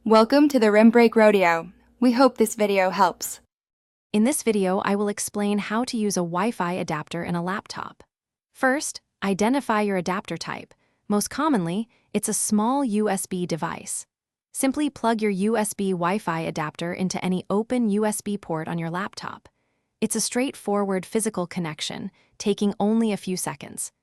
Welcome to the Rim Break Rodeo. We hope this video helps. In this video, I will explain how to use a Wi-Fi adapter in a laptop. First, identify your adapter type. Most commonly, it's a small USB device. Simply plug your USB Wi-Fi adapter into any open USB port on your laptop. It's a straightforward physical connection, taking only a few seconds.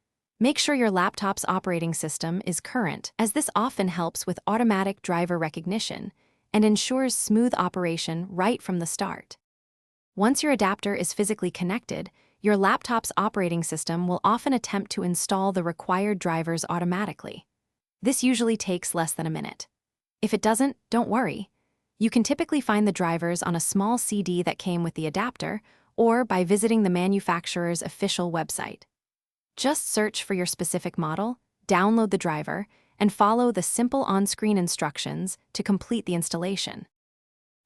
Make sure your laptop's operating system is current, as this often helps with automatic driver recognition and ensures smooth operation right from the start. Once your adapter is physically connected, your laptop's operating system will often attempt to install the required drivers automatically. This usually takes less than a minute. If it doesn't, don't worry. You can typically find the drivers on a small CD that came with the adapter or by visiting the manufacturer's official website. Just search for your specific model, download the driver, and follow the simple on-screen instructions to complete the installation.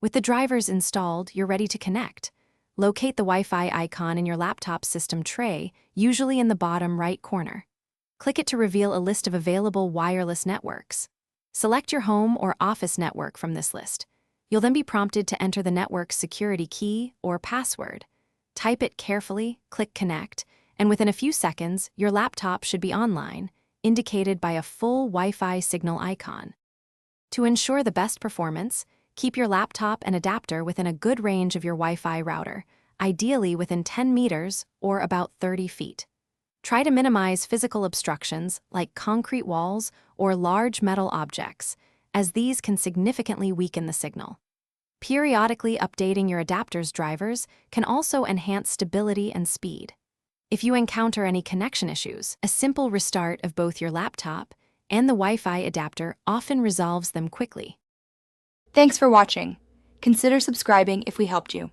With the drivers installed, you're ready to connect. Locate the Wi-Fi icon in your laptop's system tray, usually in the bottom right corner. Click it to reveal a list of available wireless networks. Select your home or office network from this list. You'll then be prompted to enter the network's security key or password. Type it carefully, click Connect, and within a few seconds, your laptop should be online, indicated by a full Wi-Fi signal icon. To ensure the best performance, keep your laptop and adapter within a good range of your Wi-Fi router, ideally within 10 meters or about 30 feet. Try to minimize physical obstructions like concrete walls or large metal objects, as these can significantly weaken the signal. Periodically updating your adapter's drivers can also enhance stability and speed. If you encounter any connection issues, a simple restart of both your laptop and the Wi-Fi adapter often resolves them quickly. Thanks for watching. Consider subscribing if we helped you.